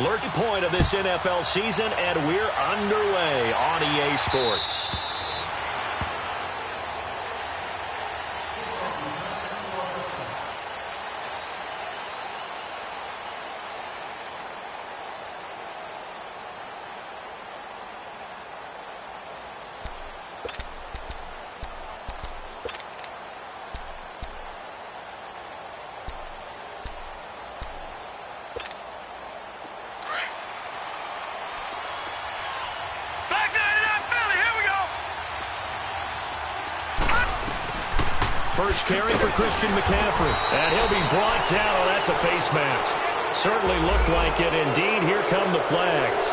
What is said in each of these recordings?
Lurking point of this NFL season, and we're underway on EA Sports. First carry for Christian McCaffrey. And he'll be brought down. Oh, that's a face mask. Certainly looked like it. Indeed, here come the flags.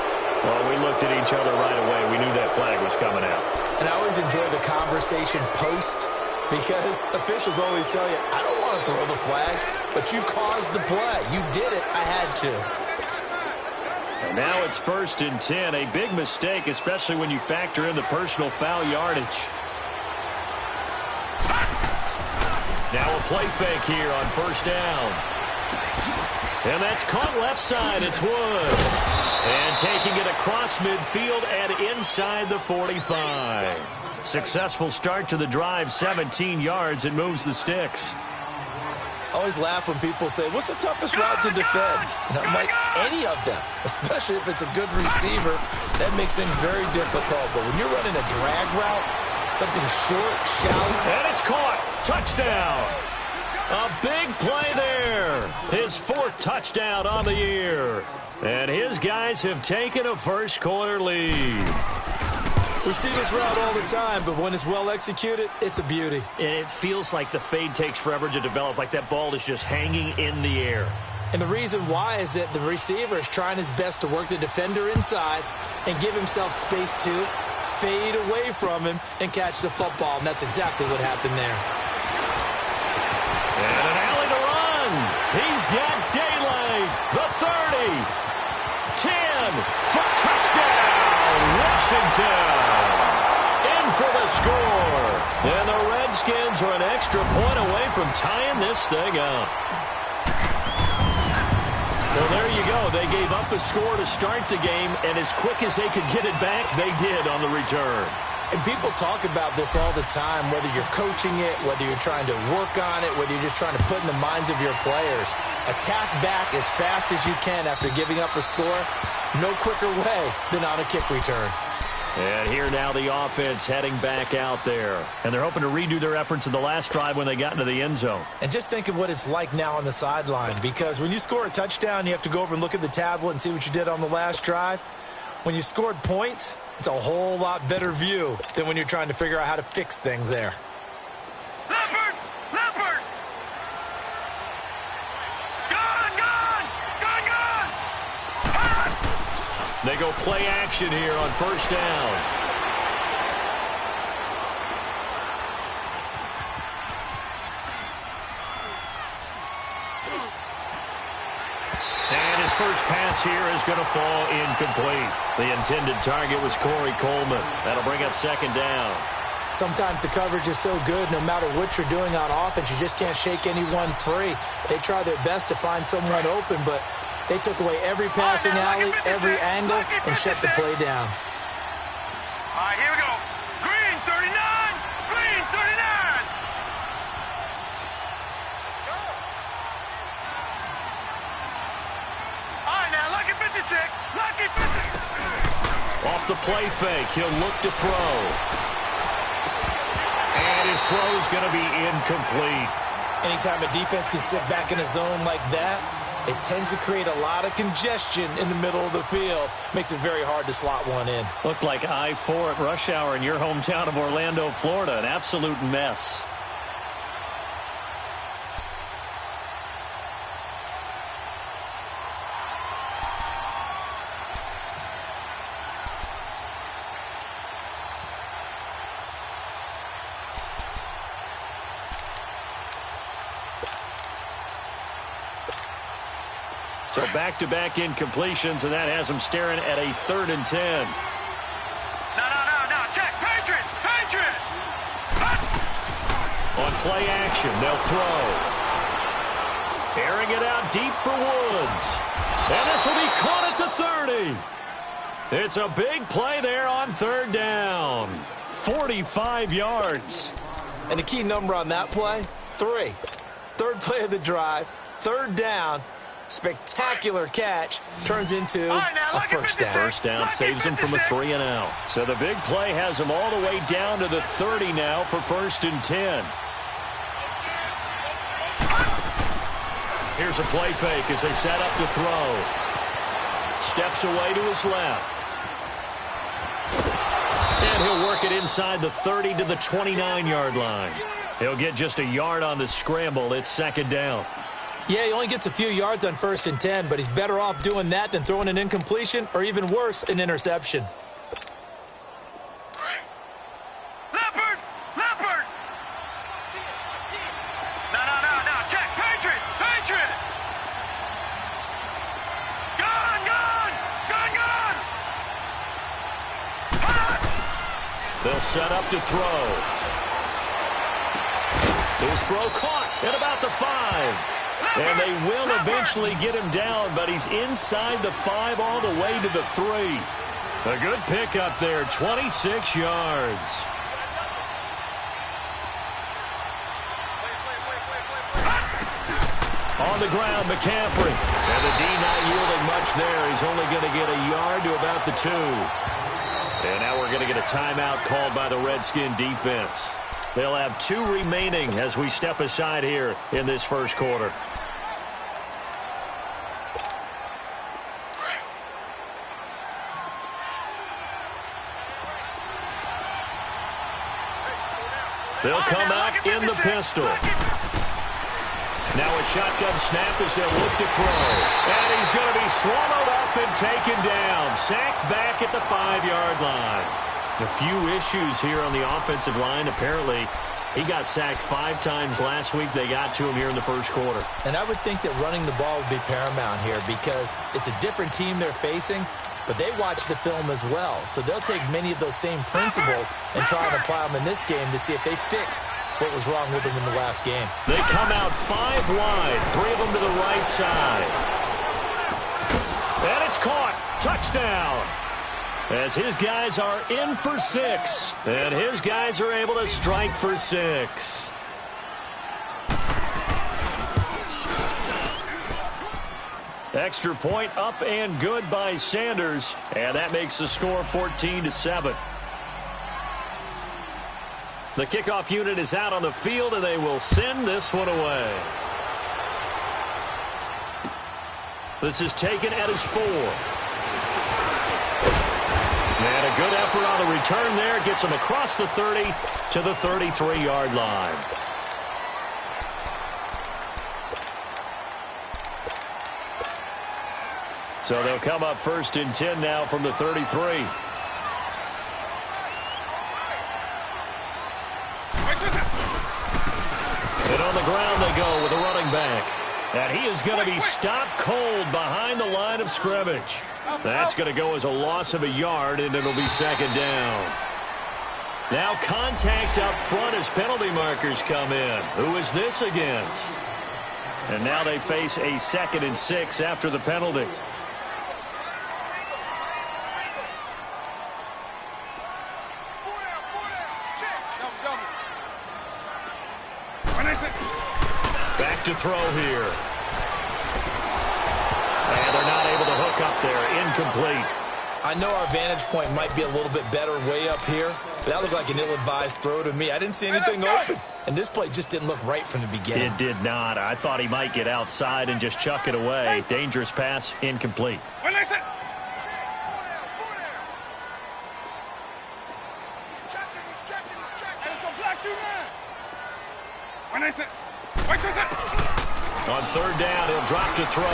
Well, we looked at each other right away. We knew that flag was coming out. And I always enjoy the conversation post because officials always tell you, I don't want to throw the flag, but you caused the play. You did it. I had to. And now it's 1st and 10. A big mistake, especially when you factor in the personal foul yardage. Now a play fake here on 1st down. And that's caught left side. It's Woods. And taking it across midfield and inside the 45. Successful start to the drive, 17 yards, and moves the sticks. I always laugh when people say, what's the toughest route to defend? And I'm like, any of them, especially if it's a good receiver. That makes things very difficult. But when you're running a drag route, something short, shallow. And it's caught. Touchdown. A big play there. His 4th touchdown on the year. And his guys have taken a first-quarter lead. We see this route all the time, but when it's well executed, it's a beauty. And it feels like the fade takes forever to develop, like that ball is just hanging in the air. And the reason why is that the receiver is trying his best to work the defender inside and give himself space to fade away from him and catch the football. And that's exactly what happened there. And an alley to run. He's got daylight. The 30. 10. For touchdown. Washington. In for the score. And the Redskins are an extra point away from tying this thing up. Well, there you go. They gave up a score to start the game, and as quick as they could get it back, they did on the return. And people talk about this all the time, whether you're coaching it, whether you're trying to work on it, whether you're just trying to put in the minds of your players. Attack back as fast as you can after giving up a score. No quicker way than on a kick return. And here now the offense heading back out there. And they're hoping to redo their efforts in the last drive when they got into the end zone. And just think of what it's like now on the sideline, because when you score a touchdown, you have to go over and look at the tablet and see what you did on the last drive. When you scored points, it's a whole lot better view than when you're trying to figure out how to fix things there. Leopard! Leopard! Gone! Gone! Gone! Gone! Ah! They go play action here on 1st down. And his first pass here is going to fall incomplete. The intended target was Corey Coleman. That'll bring up 2nd down. Sometimes the coverage is so good, no matter what you're doing on offense, you just can't shake anyone free. They try their best to find someone open, but they took away every passing alley, every angle, and shut the play down. All right, here we go. Green, 39. Green, 39. All right, now, lucky 56. Lucky 56. Off the play fake, he'll look to throw. And his throw's going to be incomplete. Anytime a defense can sit back in a zone like that, it tends to create a lot of congestion in the middle of the field. Makes it very hard to slot one in. Looked like I-4 at rush hour in your hometown of Orlando, Florida. An absolute mess. So back-to-back incompletions, and that has them staring at a 3rd and 10. No. Check. Patriot. Patriot. On play action, they'll throw. Airing it out deep for Woods. And this will be caught at the 30. It's a big play there on third down. 45 yards. And the key number on that play, 3. Third play of the drive, third down, spectacular catch, turns into a first down. First down saves him from a 3-and-out. So the big play has him all the way down to the 30 now for 1st and 10. Here's a play fake as they set up to throw. Steps away to his left. And he'll work it inside the 30 to the 29-yard line. He'll get just a yard on the scramble. It's 2nd down. Yeah, he only gets a few yards on 1st and 10, but he's better off doing that than throwing an incompletion or even worse, an interception. Leopard! Leopard! No. Check. Patriot! Patriot! Gun! They'll set up to throw. His throw caught at about the 5. And they will eventually get him down, but he's inside the 5 all the way to the 3. A good pickup there, 26 yards. On the ground, McCaffrey. And the D not yielding much there. He's only going to get a yard to about the 2. And now we're going to get a timeout called by the Redskin defense. They'll have 2 remaining as we step aside here in this first quarter. They'll come out in the pistol. Now a shotgun snap as they'll look to throw. And he's going to be swallowed up and taken down. Sacked back at the 5-yard line. A few issues here on the offensive line. Apparently, he got sacked 5 times last week. They got to him here in the first quarter. And I would think that running the ball would be paramount here because it's a different team they're facing, but they watch the film as well. So they'll take many of those same principles and try and apply them in this game to see if they fixed what was wrong with them in the last game. They come out 5 wide, 3 of them to the right side. And it's caught. Touchdown. As his guys are in for 6. And his guys are able to strike for 6. Extra point up and good by Sanders. And that makes the score 14-7. The kickoff unit is out on the field, and they will send this one away. This is taken at his 4. And a good effort on the return there. Gets him across the 30 to the 33-yard line. So they'll come up 1st and 10 now from the 33. And on the ground they go with a running back. And he is going to be stopped cold behind the line of scrimmage. That's going to go as a loss of a yard, and it'll be 2nd down. Now contact up front as penalty markers come in. Who is this against? And now they face a 2nd and 6 after the penalty. Back to throw here. And they're not able to hook up there. Incomplete. I know our vantage point might be a little bit better way up here, but that looked like an ill-advised throw to me. I didn't see anything open. And this play just didn't look right from the beginning. It did not. I thought he might get outside and just chuck it away. Dangerous pass, incomplete. On 3rd down, he'll drop to throw.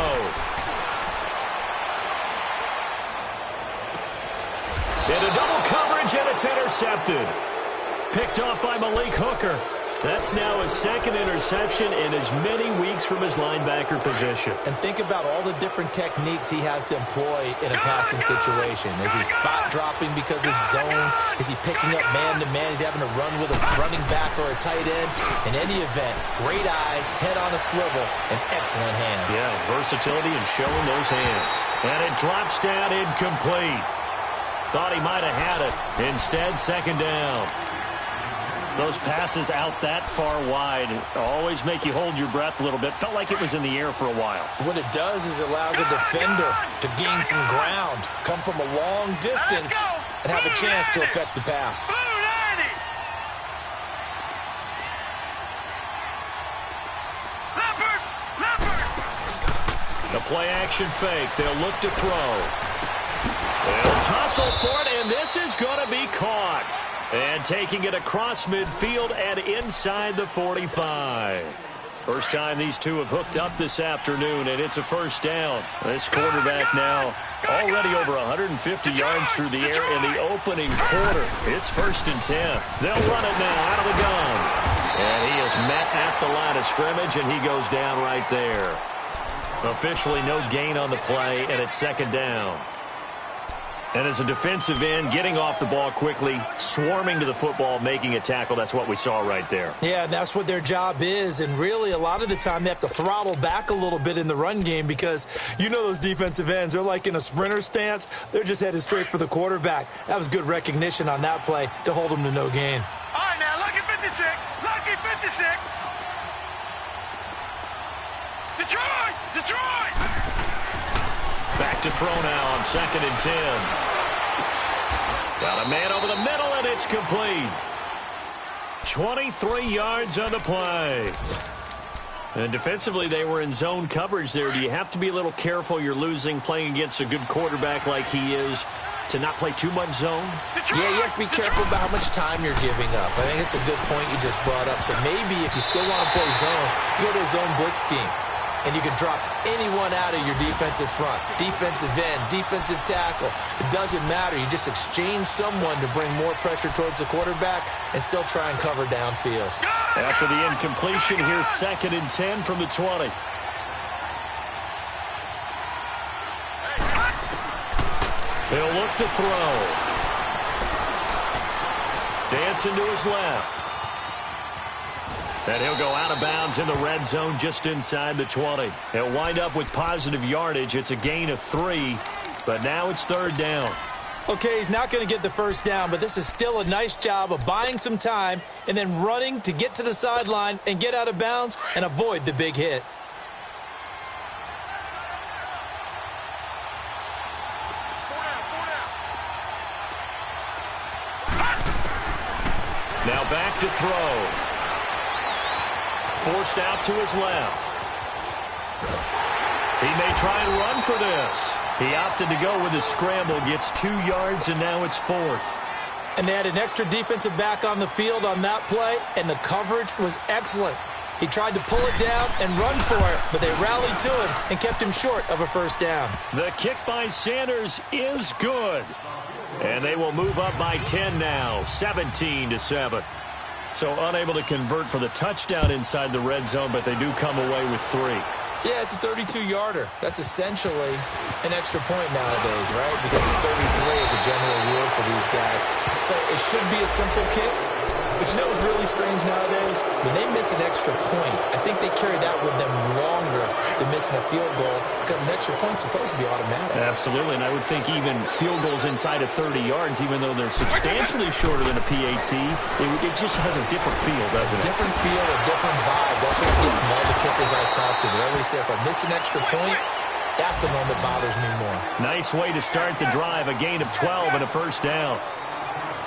Into double coverage, and it's intercepted. Picked off by Malik Hooker. That's now his second interception in as many weeks from his linebacker position. And think about all the different techniques he has to employ in a passing situation. Is he spot dropping because it's zone? Is he picking up man-to-man? Is he having to run with a running back or a tight end? In any event, great eyes, head on a swivel, and excellent hands. Yeah, versatility and showing those hands. And it drops down incomplete. Thought he might have had it. Instead, second down. Those passes out that far wide always make you hold your breath a little bit. Felt like it was in the air for a while. What it does is it allows a defender to gain some ground, come from a long distance, and have a chance to affect the pass. The play action fake. They'll look to throw. They'll tussle for it, and this is going to be caught. And taking it across midfield and inside the 45. First time these two have hooked up this afternoon, and it's a first down. This quarterback now already over 150 yards through the air in the opening quarter. It's 1st and 10. They'll run it now out of the gun. And he is met at the line of scrimmage, and he goes down right there. Officially no gain on the play, and it's second down. And as a defensive end, getting off the ball quickly, swarming to the football, making a tackle, that's what we saw right there. Yeah, that's what their job is. And really, a lot of the time, they have to throttle back a little bit in the run game because you know those defensive ends, they're like in a sprinter stance. They're just headed straight for the quarterback. That was good recognition on that play to hold them to no gain. All right, now, lucky 56. Lucky 56. Detroit! Detroit! Back to throw now on 2nd and 10. Got a man over the middle, and it's complete. 23 yards on the play. And defensively, they were in zone coverage there. Do you have to be a little careful? You're losing, playing against a good quarterback like he is, to not play too much zone? Yeah, you have to be careful about how much time you're giving up. I think it's a good point you just brought up. So maybe if you still want to play zone, you go to a zone blitz scheme. And you can drop anyone out of your defensive front, defensive end, defensive tackle. It doesn't matter. You just exchange someone to bring more pressure towards the quarterback and still try and cover downfield. After the incompletion, here's 2nd and 10 from the 20. He'll look to throw. Dancing to his left. And he'll go out of bounds in the red zone just inside the 20. He'll wind up with positive yardage. It's a gain of 3, but now it's 3rd down. Okay, he's not going to get the first down, but this is still a nice job of buying some time and then running to get to the sideline and get out of bounds and avoid the big hit. Now back to throw. Forced out to his left. He may try and run for this. He opted to go with a scramble, gets 2 yards, and now it's 4th. And they had an extra defensive back on the field on that play, and the coverage was excellent. He tried to pull it down and run for it, but they rallied to him and kept him short of a first down. The kick by Sanders is good. And they will move up by 10 now, 17-7. So unable to convert for the touchdown inside the red zone, but they do come away with 3. Yeah, it's a 32-yarder. That's essentially an extra point nowadays, right? Because it's 33 is a general rule for these guys. So it should be a simple kick. But you know what's really strange nowadays? When they miss an extra point, I think they carry that with them longer than missing a field goal because an extra point's supposed to be automatic. Absolutely, and I would think even field goals inside of 30 yards, even though they're substantially shorter than a PAT, it just has a different feel, doesn't it? A different feel, a different vibe. That's what I get from all the kickers I talk to. They always say if I miss an extra point, that's the one that bothers me more. Nice way to start the drive, a gain of 12 and a first down.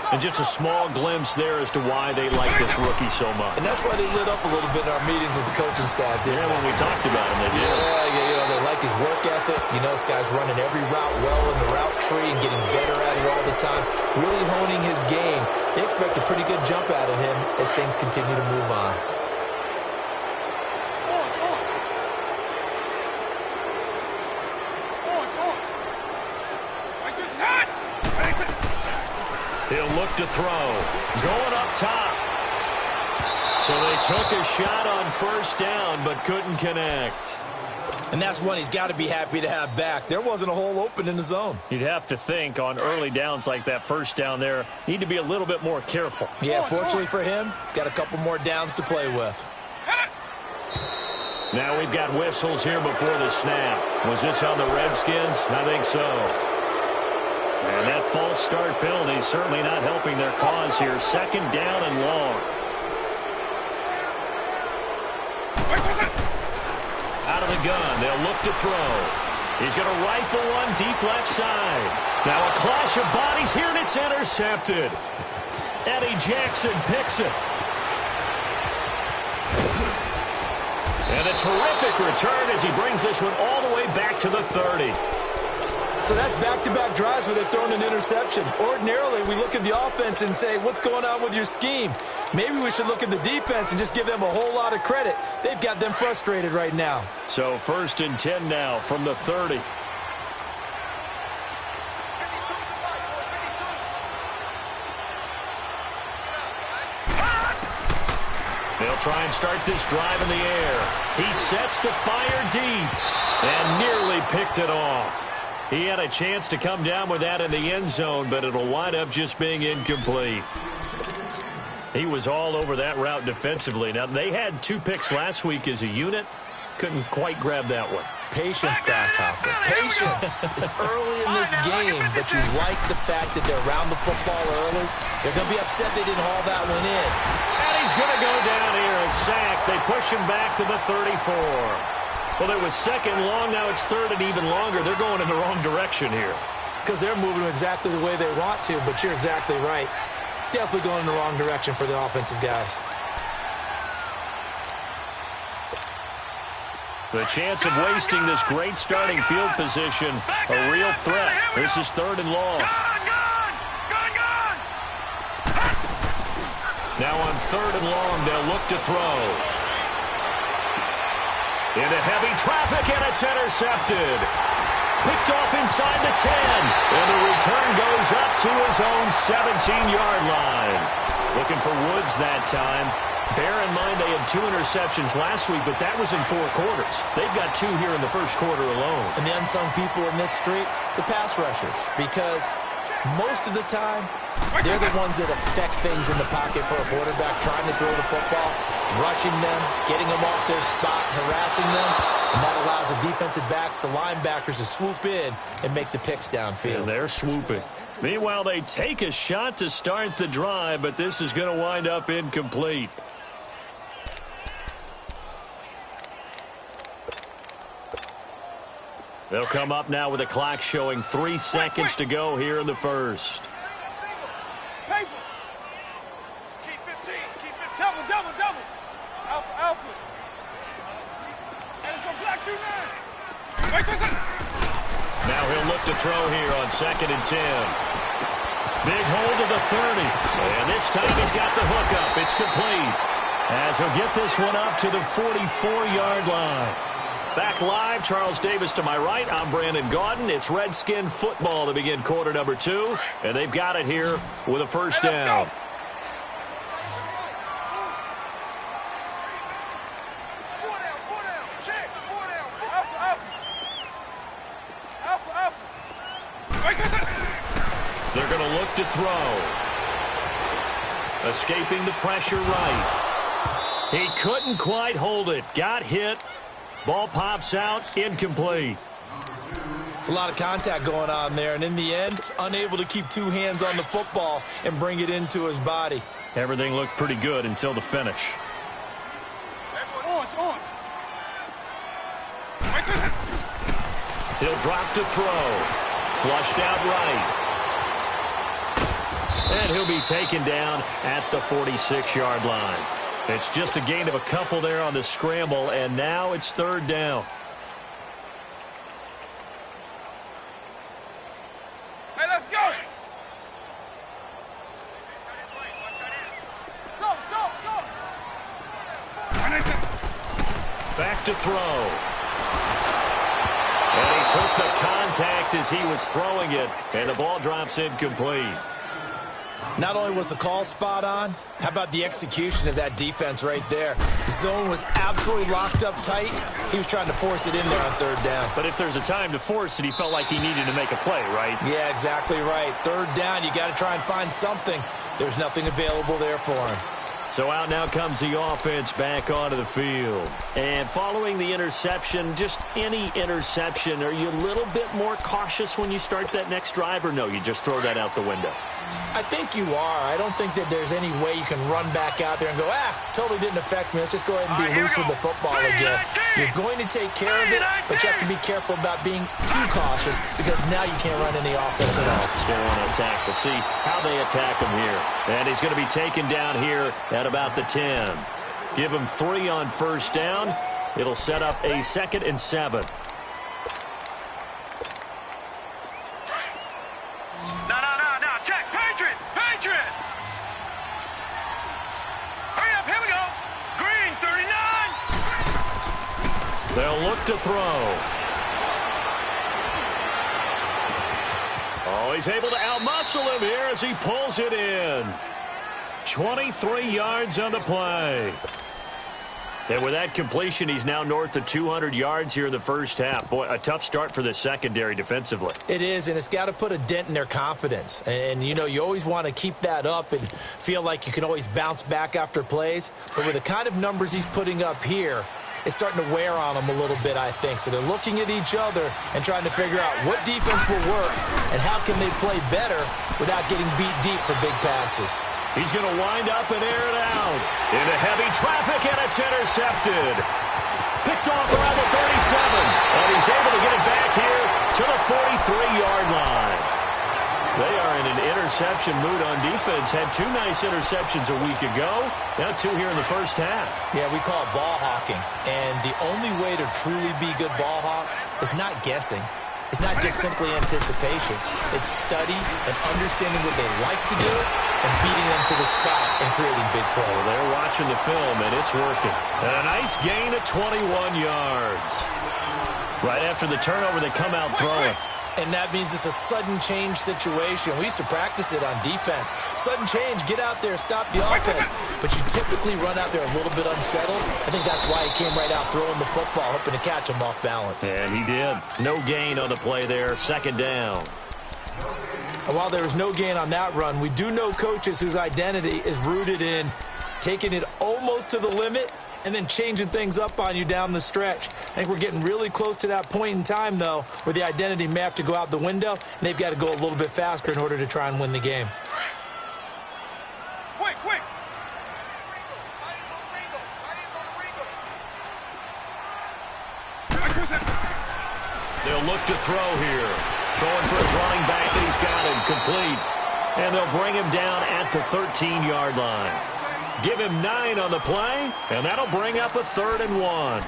And just a small glimpse there as to why they like this rookie so much. And that's why they lit up a little bit in our meetings with the coaching staff. Yeah, when we talked about him, they did. Yeah, they like his work ethic. You know, this guy's running every route well in the route tree and getting better at it all the time, really honing his game. They expect a pretty good jump out of him as things continue to move on. He'll look to throw. Going up top. So they took a shot on first down but couldn't connect. And that's one he's got to be happy to have back. There wasn't a hole open in the zone. You'd have to think on early downs like that first down there, need to be a little bit more careful. Yeah, fortunately for him, got a couple more downs to play with. Now we've got whistles here before the snap. Was this on the Redskins? I think so. And that false start penalty certainly not helping their cause here. Second down and long. Out of the gun, they'll look to throw. He's going to rifle one deep left side. Now a clash of bodies here, and it's intercepted. Eddie Jackson picks it. And a terrific return as he brings this one all the way back to the 30. So that's back-to-back drives where they've thrown an interception. Ordinarily, we look at the offense and say, what's going on with your scheme? Maybe we should look at the defense and just give them a whole lot of credit. They've got them frustrated right now. So 1st and 10 now from the 30. They'll try and start this drive in the air. He sets to fire deep and nearly picked it off. He had a chance to come down with that in the end zone, but it'll wind up just being incomplete. He was all over that route defensively. Now, they had 2 picks last week as a unit. Couldn't quite grab that one. Patience, Grasshopper. Patience. It's early in this game, but you like the fact that they're around the football early. They're going to be upset they didn't haul that one in. And he's going to go down here, a sack. They push him back to the 34. Well, it was second long. Now it's third and even longer. They're going in the wrong direction here. Because they're moving exactly the way they want to, but you're exactly right. Definitely going in the wrong direction for the offensive guys. The chance of wasting this great starting field position, a real threat. This is third and long. Now on third and long, they'll look to throw. Into heavy traffic, and it's intercepted. Picked off inside the 10. And the return goes up to his own 17-yard line. Looking for Woods that time. Bear in mind they had 2 interceptions last week, but that was in 4 quarters. They've got 2 here in the first quarter alone. And the unsung people in this streak, the pass rushers. Because most of the time, they're the ones that affect things in the pocket for a quarterback, trying to throw the football, rushing them, getting them off their spot, harassing them, and that allows the defensive backs, the linebackers, to swoop in and make the picks downfield. And they're swooping. Meanwhile, they take a shot to start the drive, but this is going to wind up incomplete. They'll come up now with a clock showing 3 seconds to go here in the first. Keep 15. Keep 15. Double. Alpha. And it's going black 2-9. Now he'll look to throw here on 2nd and 10. Big hold to the 30. And this time he's got the hook up. It's complete. As he'll get this one up to the 44-yard line. Back live, Charles Davis to my right. I'm Brandon Gaudin. It's Redskin football to begin quarter number 2. And they've got it here with a first down. They're going to look to throw. Escaping the pressure right. He couldn't quite hold it. Got hit. Ball pops out, incomplete. It's a lot of contact going on there, and in the end, unable to keep 2 hands on the football and bring it into his body. Everything looked pretty good until the finish. He'll drop to throw. Flushed out right. And he'll be taken down at the 46-yard line. It's just a gain of a couple there on the scramble, and now it's third down. Hey, let's go. Back to throw. And he took the contact as he was throwing it, and the ball drops incomplete. Not only was the call spot on, how about the execution of that defense right there? The zone was absolutely locked up tight. He was trying to force it in there on third down. But if there's a time to force it, he felt like he needed to make a play, right? Yeah, exactly right. Third down, you got to try and find something. There's nothing available there for him. So out now comes the offense back onto the field. And following the interception, just any interception, are you a little bit more cautious when you start that next drive, or no, you just throw that out the window? I think you are. I don't think that there's any way you can run back out there and go, totally didn't affect me. Let's just go ahead and be loose with the football again. You're going to take care of it, but you have to be careful about being too cautious because now you can't run any offense at all. They want to attack. We'll see how they attack him here. And he's going to be taken down here at about the 10. Give him 3 on first down. It'll set up a 2nd and 7. They'll look to throw. Oh, he's able to outmuscle him here as he pulls it in. 23 yards on the play. And with that completion, he's now north of 200 yards here in the first half. Boy, a tough start for the secondary defensively. It is, and it's got to put a dent in their confidence. And, you know, you always want to keep that up and feel like you can always bounce back after plays. But with the kind of numbers he's putting up here, it's starting to wear on them a little bit, I think. So they're looking at each other and trying to figure out what defense will work and how can they play better without getting beat deep for big passes. He's going to wind up and air it out into heavy traffic, and it's intercepted. Picked off around the 37, and he's able to get it back here to the 43-yard line. They are in an interception mood on defense. Had 2 nice interceptions a week ago. Now 2 here in the first half. Yeah, we call it ball hawking. And the only way to truly be good ball hawks is not guessing. It's not just simply anticipation. It's study and understanding what they like to do and beating them to the spot and creating big plays. Well, they're watching the film, and it's working. And a nice gain of 21 yards. Right after the turnover, they come out throwing. And that means it's a sudden change situation. We used to practice it on defense. Sudden change, get out there, stop the offense. But you typically run out there a little bit unsettled. I think that's why he came right out throwing the football, hoping to catch him off balance. And he did. No gain on the play there, 2nd down. And while there was no gain on that run, we do know coaches whose identity is rooted in taking it almost to the limit and then changing things up on you down the stretch. I think we're getting really close to that point in time, though, where the identity may have to go out the window, and they've got to go a little bit faster in order to try and win the game. Quick! They'll look to throw here. Throwing for his running back, and he's got him complete. And they'll bring him down at the 13-yard line. Give him 9 on the play, and that'll bring up a 3rd and 1.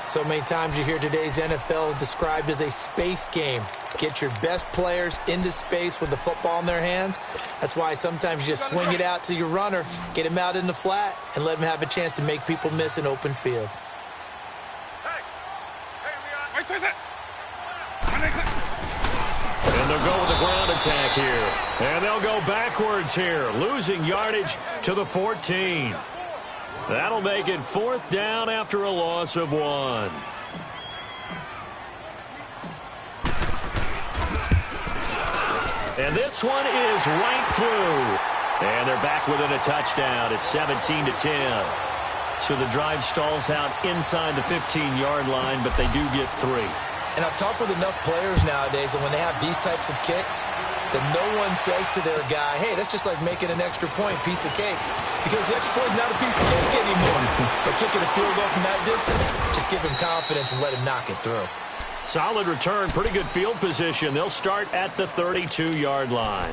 So many times you hear today's NFL described as a space game. Get your best players into space with the football in their hands. That's why sometimes you just swing it out to your runner, get him out in the flat, and let him have a chance to make people miss an open field. And they'll go with the ground attack here. And they'll go backwards here, losing yardage to the 14. That'll make it 4th down after a loss of 1. And this one is right through. And they're back within a touchdown. It's 17-10. So the drive stalls out inside the 15-yard line, but they do get 3. And I've talked with enough players nowadays, and when they have these types of kicks, that no one says to their guy, hey, that's just like making an extra point, piece of cake. Because the extra point is not a piece of cake anymore. But kicking a field goal from that distance, just give him confidence and let him knock it through. Solid return, pretty good field position. They'll start at the 32-yard line.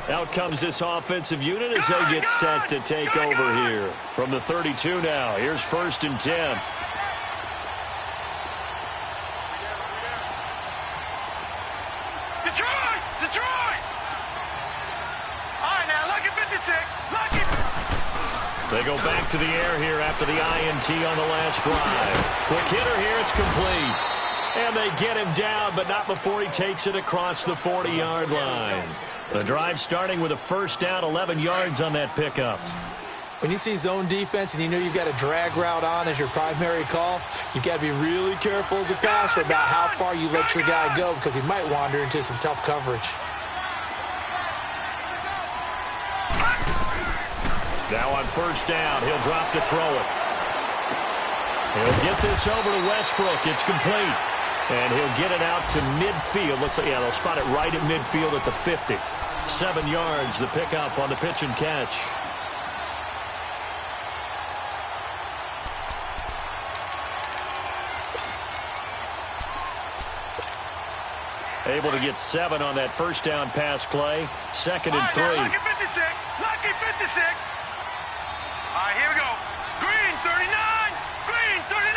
Out comes this offensive unit as they get set to take over here. From the 32 now, here's 1st and 10. Detroit! All right, now, look at 56. Look at... They go back to the air here after the INT on the last drive. Quick hitter here, it's complete. And they get him down, but not before he takes it across the 40-yard line. The drive starting with a first down, 11 yards on that pickup. When you see zone defense and you know you've got a drag route on as your primary call, you've got to be really careful as a passer about how far you let your guy go because he might wander into some tough coverage. Now on first down, he'll drop to throw it. He'll get this over to Westbrook. It's complete. And he'll get it out to midfield. Looks like, yeah, they'll spot it right at midfield at the 50. 7 yards, the pickup on the pitch and catch. Able to get 7 on that first down pass play. 2nd and 3. Lucky 56. Lucky 56. All right, here we go. Green 39. Green 39.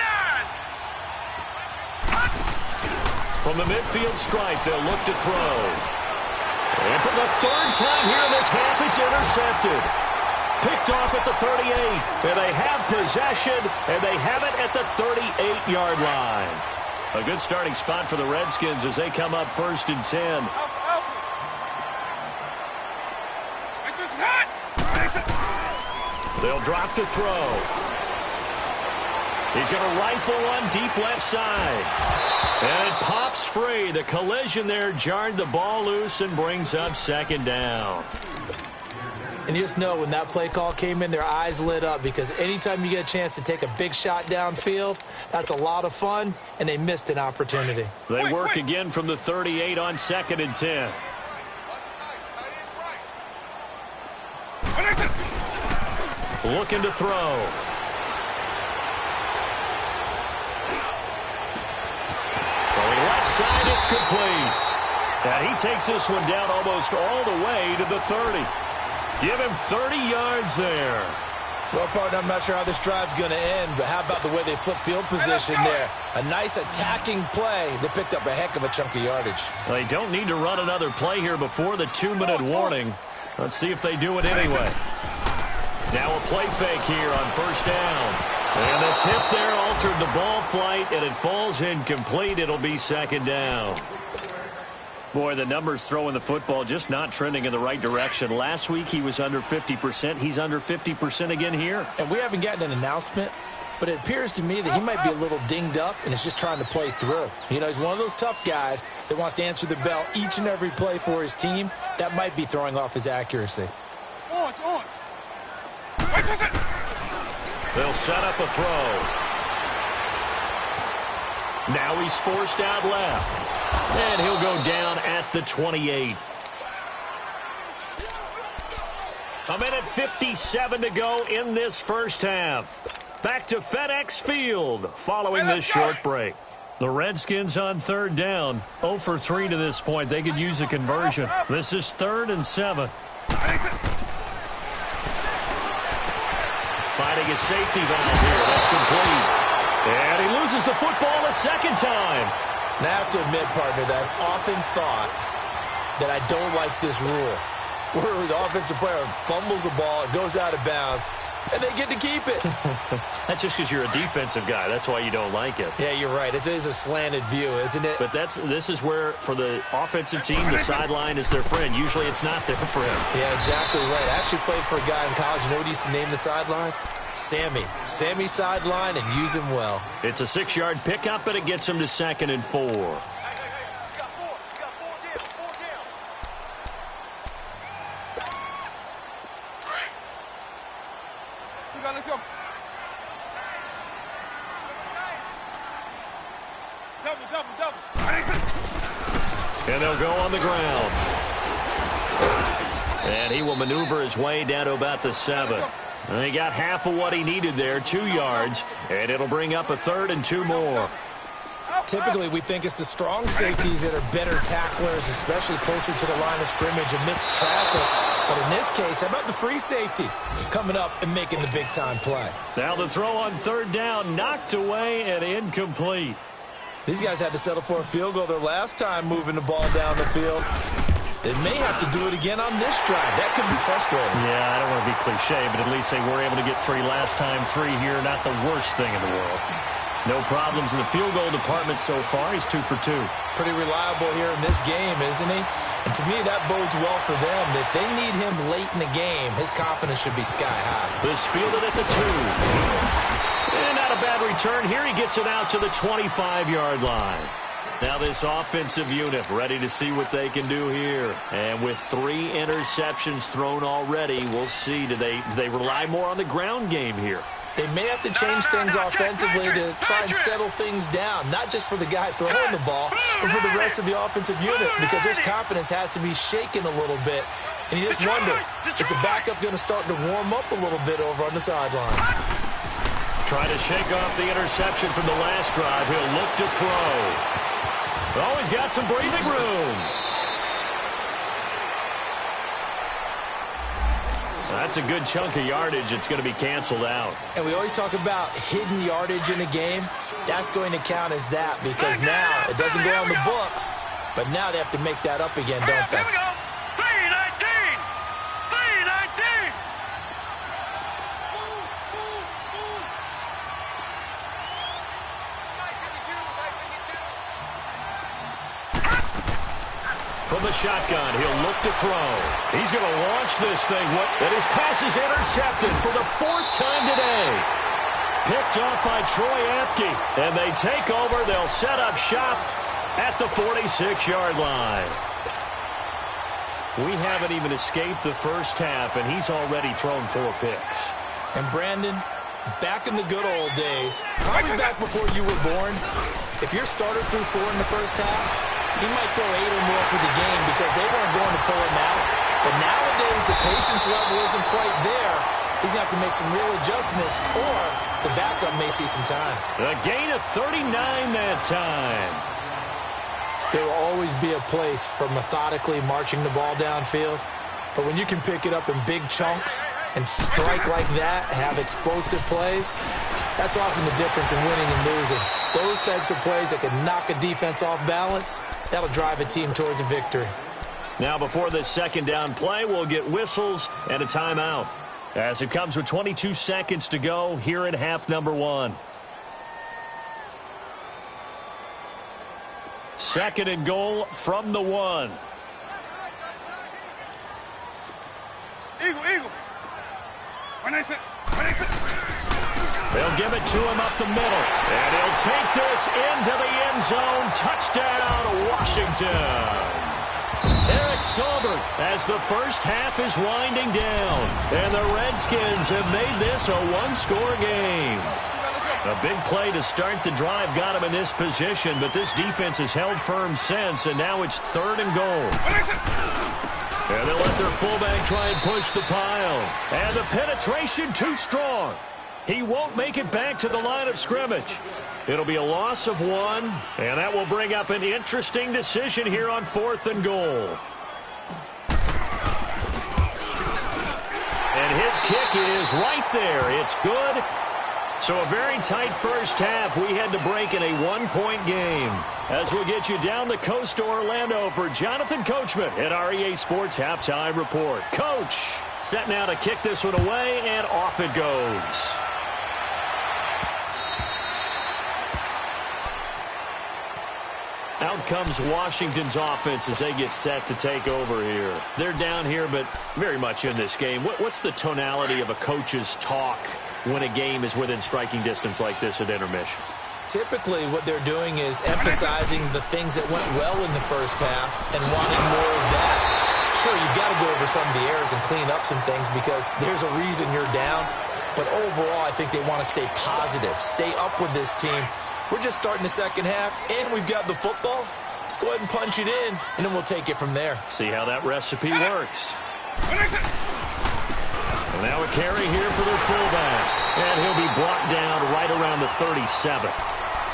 From the midfield stripe, they'll look to throw. And for the 3rd time here in this half, it's intercepted. Picked off at the 38. And they have possession, and they have it at the 38-yard line. A good starting spot for the Redskins as they come up 1st and 10. They'll drop to throw. He's going to rifle one deep left side. And it pops free. The collision there jarred the ball loose and brings up 2nd down. And you just know when that play call came in, their eyes lit up because anytime you get a chance to take a big shot downfield, that's a lot of fun, and they missed an opportunity. They work again from the 38 on 2nd and 10. Looking to throw. Throwing left side, it's complete. And he takes this one down almost all the way to the 30. Give him 30 yards there. Well, partner, I'm not sure how this drive's going to end, but how about the way they flip field position there? A nice attacking play. They picked up a heck of a chunk of yardage. They don't need to run another play here before the 2-minute warning. Let's see if they do it anyway. Now a play fake here on first down. And the tip there altered the ball flight, and it falls incomplete. It'll be 2nd down. Boy, the numbers throwing the football just not trending in the right direction. Last week he was under 50%. He's under 50% again here. And we haven't gotten an announcement, but it appears to me that he might be a little dinged up and is just trying to play through. You know, he's one of those tough guys that wants to answer the bell each and every play for his team. That might be throwing off his accuracy. They'll set up a throw. Now he's forced out left. And he'll go down at the 28. 1:57 to go in this first half. Back to FedEx Field following this short break. The Redskins on 3rd down. 0 for 3 to this point. They could use a conversion. This is 3rd and 7. Finding a safety valve here. That's complete. And he loses the football a 2nd time. Now, I have to admit, partner, that I've often thought that I don't like this rule, where the offensive player fumbles the ball, it goes out of bounds, and they get to keep it. That's just because you're a defensive guy. That's why you don't like it. Yeah, you're right. It is a slanted view, isn't it? But this is where, for the offensive team, the sideline is their friend. Usually it's not their friend. Yeah, exactly right. I actually played for a guy in college. You know what he used to name the sideline? Sammy. Sammy sideline, and use him well. It's a 6-yard pickup, and it gets him to 2nd and 4. Let's go. Double. And they'll go on the ground. And he will maneuver his way down to about the 7. And he got half of what he needed there, 2 yards, and it'll bring up a 3rd and 2 more. Typically, we think it's the strong safeties that are better tacklers, especially closer to the line of scrimmage amidst traffic. But in this case, how about the free safety coming up and making the big-time play? Now the throw on 3rd down, knocked away and incomplete. These guys had to settle for a field goal their last time moving the ball down the field. They may have to do it again on this drive. That could be frustrating. Yeah, I don't want to be cliche, but at least they were able to get 3 last time. 3 here, not the worst thing in the world. No problems in the field goal department so far. He's 2 for 2. Pretty reliable here in this game, isn't he? And to me, that bodes well for them. If they need him late in the game, his confidence should be sky high. This fielded at the 2. And not a bad return here. He gets it out to the 25-yard line. Now this offensive unit ready to see what they can do here. And with 3 interceptions thrown already, we'll see. Do they rely more on the ground game here? They may have to change things offensively to try and settle things down, not just for the guy throwing the ball, but for the rest of the offensive unit, because his confidence has to be shaken a little bit. And you just wonder, is the backup going to start to warm up a little bit over on the sideline? Trying to shake off the interception from the last drive. He'll look to throw. Oh, he's got some breathing room. That's a good chunk of yardage. It's going to be canceled out. And we always talk about hidden yardage in a game. That's going to count as that because now it doesn't go on the books, but now they have to make that up again, don't they? Here we go. 319. 319. From the shotgun, he'll look to throw. He's going to launch this thing. And his pass is intercepted for the 4th time today. Picked off by Troy Apke. And they take over. They'll set up shop at the 46-yard line. We haven't even escaped the first half, and he's already thrown 4 picks. And Brandon, back in the good old days, probably back before you were born, if your starter threw 4 in the first half, he might throw 8 or more for the game because they weren't going to pull him out. But nowadays, the patience level isn't quite there. He's going to have to make some real adjustments, or the backup may see some time. A gain of 39 that time. There will always be a place for methodically marching the ball downfield. But when you can pick it up in big chunks and strike like that, have explosive plays, that's often the difference in winning and losing. Those types of plays that can knock a defense off balance, that'll drive a team towards a victory. Now before this second down play, we'll get whistles and a timeout. As it comes with 22 seconds to go here in half number 1. 2nd and goal from the 1. Eagle. When I say. They'll give it to him up the middle. And he'll take this into the end zone. Touchdown, Washington. Eric Saubert as the first half is winding down. And the Redskins have made this a 1-score game. A big play to start the drive got him in this position, but this defense has held firm since, and now it's 3rd and goal. And they'll let their fullback try and push the pile. And the penetration too strong. He won't make it back to the line of scrimmage. It'll be a loss of 1, and that will bring up an interesting decision here on 4th and goal. And his kick is right there. It's good. So a very tight first half. We had to break in a 1-point game. As we'll get you down the coast to Orlando for Jonathan Coachman at our EA Sports Halftime Report. Coach, set now to kick this one away, and off it goes. Out comes Washington's offense as they get set to take over here. They're down here, but very much in this game. What's the tonality of a coach's talk when a game is within striking distance like this at intermission? Typically, what they're doing is emphasizing the things that went well in the first half and wanting more of that. Sure, you've got to go over some of the errors and clean up some things because there's a reason you're down. But overall, I think they want to stay positive, stay up with this team. We're just starting the second half, and we've got the football. Let's go ahead and punch it in, and then we'll take it from there. See how that recipe works. And now a carry here for their fullback. And he'll be brought down right around the 37.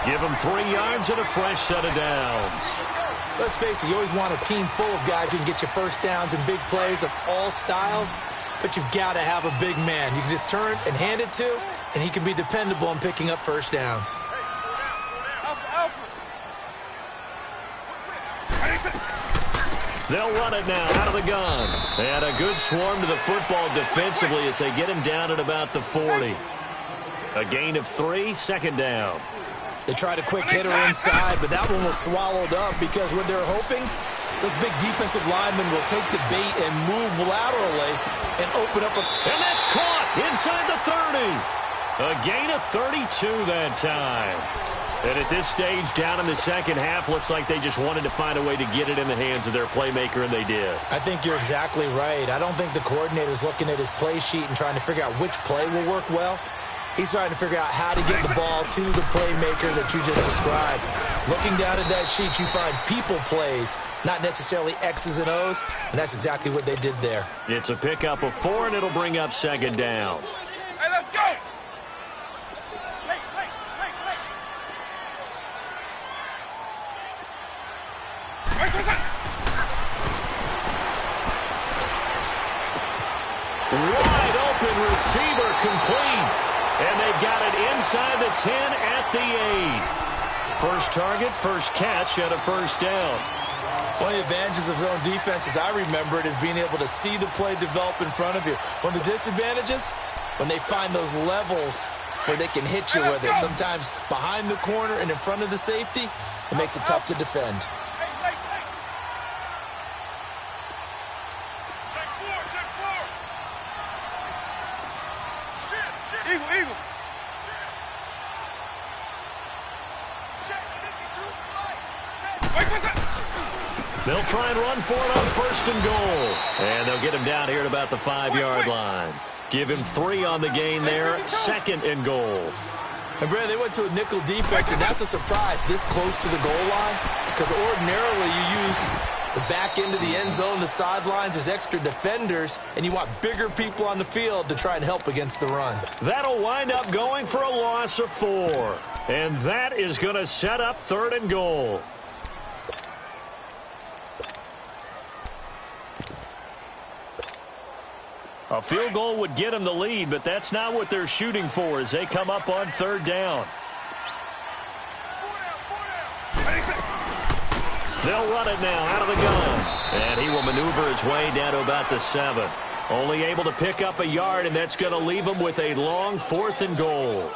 Give him 3 yards and a fresh set of downs. Let's face it, you always want a team full of guys who can get you first downs and big plays of all styles, but you've got to have a big man. You can just turn and hand it to, and he can be dependable in picking up first downs. They'll run it now out of the gun. And a good swarm to the football defensively as they get him down at about the 40. A gain of 3, 2nd down. They tried a quick hitter inside, but that one was swallowed up because what they're hoping, those big defensive linemen will take the bait and move laterally and open up a... And that's caught inside the 30. A gain of 32 that time. And at this stage, down in the second half, looks like they just wanted to find a way to get it in the hands of their playmaker, and they did. I think you're exactly right. I don't think the coordinator's looking at his play sheet and trying to figure out which play will work well. He's trying to figure out how to get the ball to the playmaker that you just described. Looking down at that sheet, you find people plays, not necessarily X's and O's, and that's exactly what they did there. It's a pickup of 4, and it'll bring up second down. Hey, let's go! Wide open receiver complete. And they've got it inside the 10 at the 8. First target, first catch at a first down. One of the advantages of zone defense, as I remember it, is being able to see the play develop in front of you. One of the disadvantages, when they find those levels where they can hit you with it, sometimes behind the corner and in front of the safety, it makes it tough to defend. Eagle. They'll try and run for it on first and goal. And they'll get him down here at about the 5-yard line. Give him 3 on the gain there, second and goal. And, Brad, they went to a nickel defense, and that's a surprise this close to the goal line, because ordinarily you use the back end of the end zone, the sidelines as extra defenders, and you want bigger people on the field to try and help against the run. That'll wind up going for a loss of 4. And that is going to set up third and goal. A field goal would get them the lead, but that's not what they're shooting for as they come up on third down. They'll run it now out of the gun. And he will maneuver his way down to about the 7. Only able to pick up a yard, and that's going to leave him with a long 4th and goal.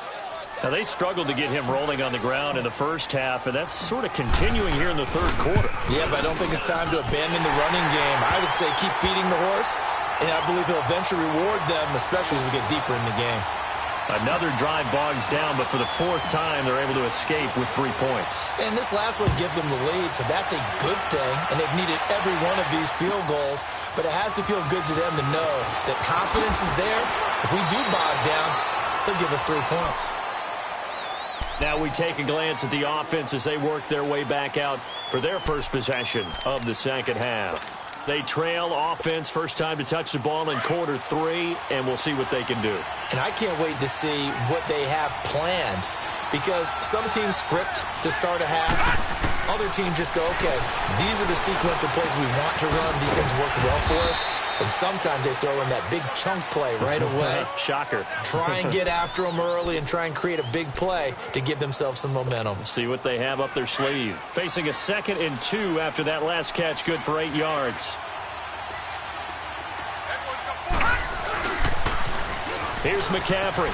Now, they struggled to get him rolling on the ground in the first half, and that's sort of continuing here in the third quarter. Yeah, but I don't think it's time to abandon the running game. I would say keep feeding the horse, and I believe he'll eventually reward them, especially as we get deeper in the game. Another drive bogs down, but for the 4th time, they're able to escape with 3 points. And this last one gives them the lead, so that's a good thing. And they've needed every one of these field goals, but it has to feel good to them to know that confidence is there. If we do bog down, they'll give us 3 points. Now we take a glance at the offense as they work their way back out for their first possession of the second half. They trail offense, first time to touch the ball in quarter 3, and we'll see what they can do. And I can't wait to see what they have planned, because some teams script to start a half. Other teams just go, okay, these are the sequence of plays we want to run. These things worked well for us. And sometimes they throw in that big chunk play right away. Shocker. Try and get after them early and try and create a big play to give themselves some momentum. See what they have up their sleeve. Facing a 2nd and 2 after that last catch, good for 8 yards. Here's McCaffrey.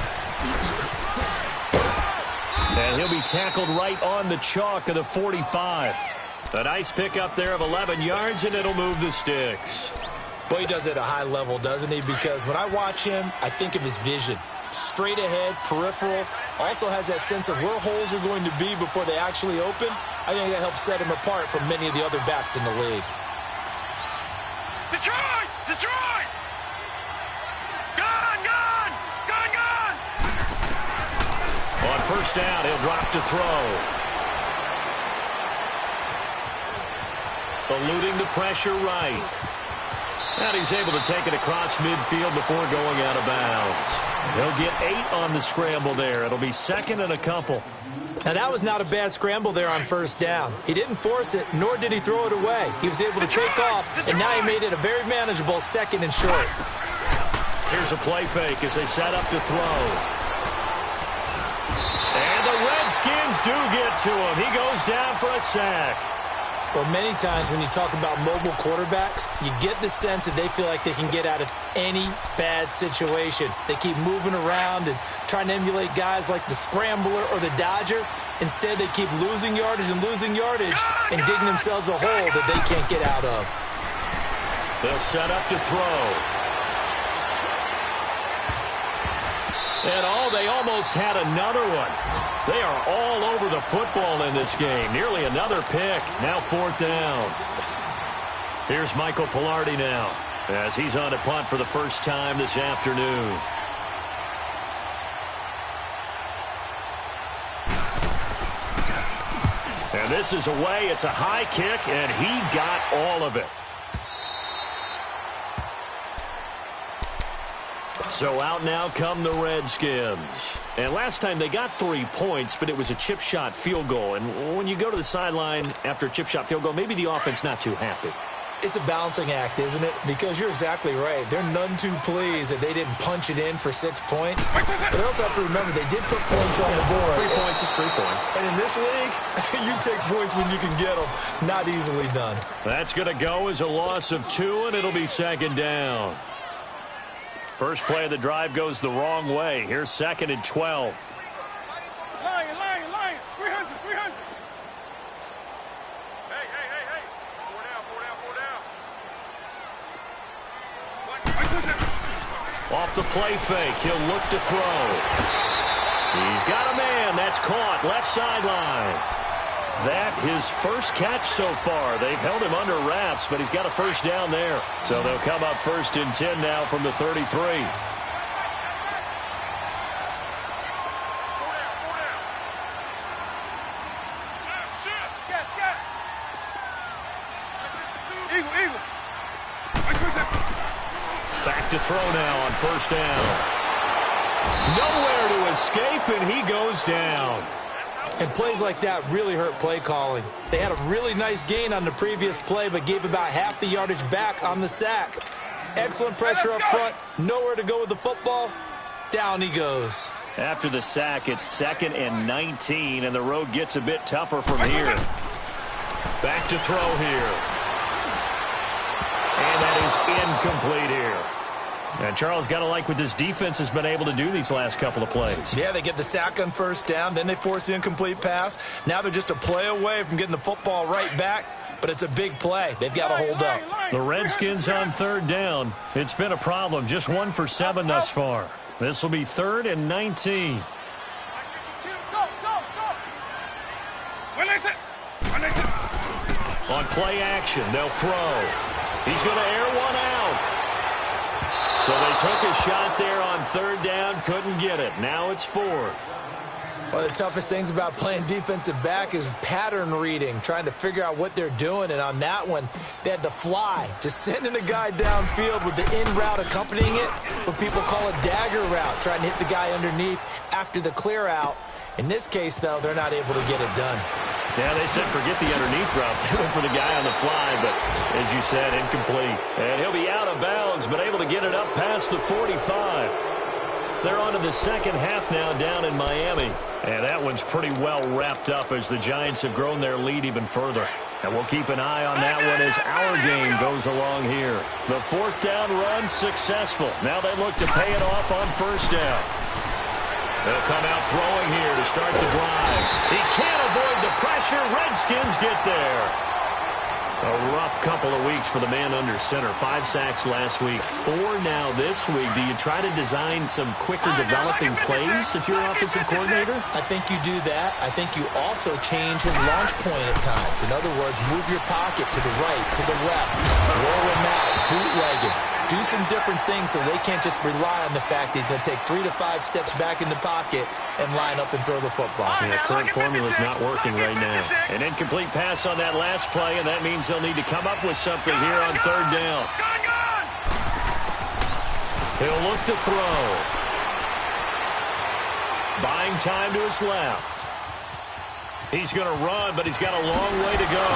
And he'll be tackled right on the chalk of the 45. A nice pickup there of 11 yards, and it'll move the sticks. Boy, he does it at a high level, doesn't he? Because when I watch him, I think of his vision. Straight ahead, peripheral. Also has that sense of where holes are going to be before they actually open. I think that helps set him apart from many of the other backs in the league. Detroit! Detroit! Gun! On first down, he'll drop to throw. Eluding the pressure right. And he's able to take it across midfield before going out of bounds. He'll get 8 on the scramble there. It'll be 2nd and a couple. Now, that was not a bad scramble there on first down. He didn't force it, nor did he throw it away. He was able to take off, and now he made it a very manageable 2nd and short. Here's a play fake as they set up to throw. And the Redskins do get to him. He goes down for a sack. Well, many times when you talk about mobile quarterbacks, you get the sense that they feel like they can get out of any bad situation. They keep moving around and trying to emulate guys like the Scrambler or the Dodger. Instead, they keep losing yardage and digging themselves a hole that they can't get out of. They'll set up to throw. And they almost had another one. They are all over the football in this game. Nearly another pick. Now 4th down. Here's Michael Pilardi now as he's on to punt for the first time this afternoon. And this is away. It's a high kick, and he got all of it. So out now come the Redskins. And last time they got 3 points, but it was a chip shot field goal. And when you go to the sideline after a chip shot field goal, maybe the offense not too happy. It's a balancing act, isn't it? Because you're exactly right. They're none too pleased that they didn't punch it in for 6 points. But they also have to remember they did put points on the board. 3 points is 3 points. And in this league, you take points when you can get them. Not easily done. That's going to go as a loss of 2, and it'll be 2nd down. First play of the drive goes the wrong way. Here's 2nd and 12. Lion. 300. Hey. 4 down. Off the play fake, he'll look to throw. He's got a man. That's caught. Left sideline. That his first catch so far. They've held him under wraps, but he's got a first down there. So they'll come up 1st and 10 now from the 33. 4 down. Eagle. Back to throw now on 1st down. Nowhere to escape, and he goes down. And plays like that really hurt play calling. They had a really nice gain on the previous play, but gave about half the yardage back on the sack. Excellent pressure up front. Nowhere to go with the football. Down he goes. After the sack, it's 2nd and 19, and the road gets a bit tougher from here. Back to throw here. And that is incomplete here. And Charles, got to like what this defense has been able to do these last couple of plays. Yeah, they get the sack on 1st down, then they force the incomplete pass. Now they're just a play away from getting the football right back, but it's a big play. They've got to hold up. The Redskins on 3rd down. It's been a problem. Just 1 for 7 thus far. This will be 3rd and 19. On play action, they'll throw. He's going to air one out. So they took a shot there on 3rd down, couldn't get it. Now it's 4th. One of the toughest things about playing defensive back is pattern reading, trying to figure out what they're doing. And on that one, they had the fly, just sending a guy downfield with the in route accompanying it, what people call a dagger route, trying to hit the guy underneath after the clear out. In this case, though, they're not able to get it done. Yeah, they said forget the underneath route. They went for the guy on the fly, but as you said, incomplete. And he'll be out of bounds, but able to get it up past the 45. They're on to the 2nd half now down in Miami. And that one's pretty well wrapped up as the Giants have grown their lead even further. And we'll keep an eye on that one as our game goes along here. The 4th down run successful. Now they look to pay it off on 1st down. They'll come out throwing here to start the drive. He can't avoid the pressure. Redskins get there. A rough couple of weeks for the man under center. 5 sacks last week, 4 now this week. Do you try to design some quicker developing plays if you're an offensive coordinator? I think you do that. I think you also change his launch point at times. In other words, move your pocket to the right, to the left, roll him out, bootleg it. Do some different things so they can't just rely on the fact that he's going to take 3 to 5 steps back in the pocket and line up and throw the football. Yeah, current formula is not working right now. An incomplete pass on that last play, and that means they'll need to come up with something here on 3rd down. He'll look to throw. Buying time to his left. He's going to run, but he's got a long way to go.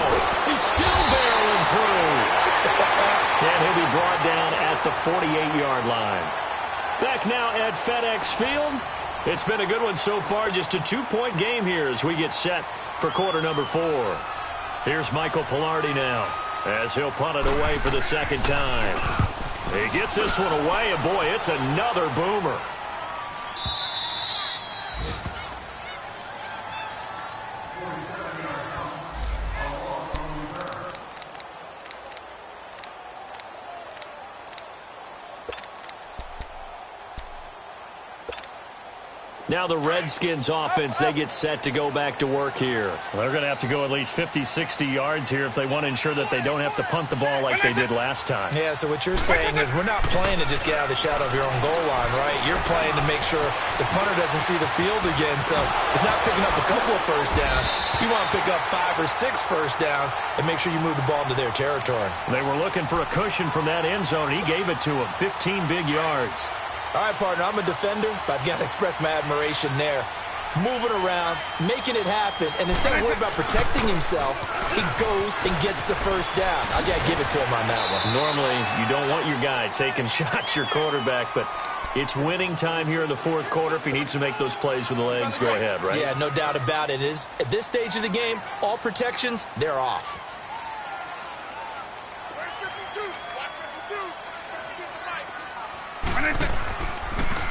He's still barreling through. And he'll be brought down at the 48-yard line. Back now at FedEx Field. It's been a good one so far. Just a 2-point game here as we get set for quarter number 4. Here's Michael Pilardi now, as he'll punt it away for the second time. He gets this one away, and boy, it's another boomer. Now the Redskins offense, they get set to go back to work here. Well, they're going to have to go at least 50, 60 yards here if they want to ensure that they don't have to punt the ball like they did last time. Yeah, so what you're saying is we're not playing to just get out of the shadow of your own goal line, right? You're playing to make sure the punter doesn't see the field again, so it's not picking up a couple of first downs. You want to pick up 5 or 6 first downs and make sure you move the ball into their territory. They were looking for a cushion from that end zone. He gave it to him, 15 big yards. All right, partner, I'm a defender, but I've got to express my admiration there. Moving around, making it happen, and instead of worrying about protecting himself, he goes and gets the first down. I got to give it to him on that one. Normally, you don't want your guy taking shots, your quarterback, but it's winning time here in the fourth quarter. If he needs to make those plays with the legs, go ahead, right? Yeah, no doubt about it. At this stage of the game, all protections, they're off.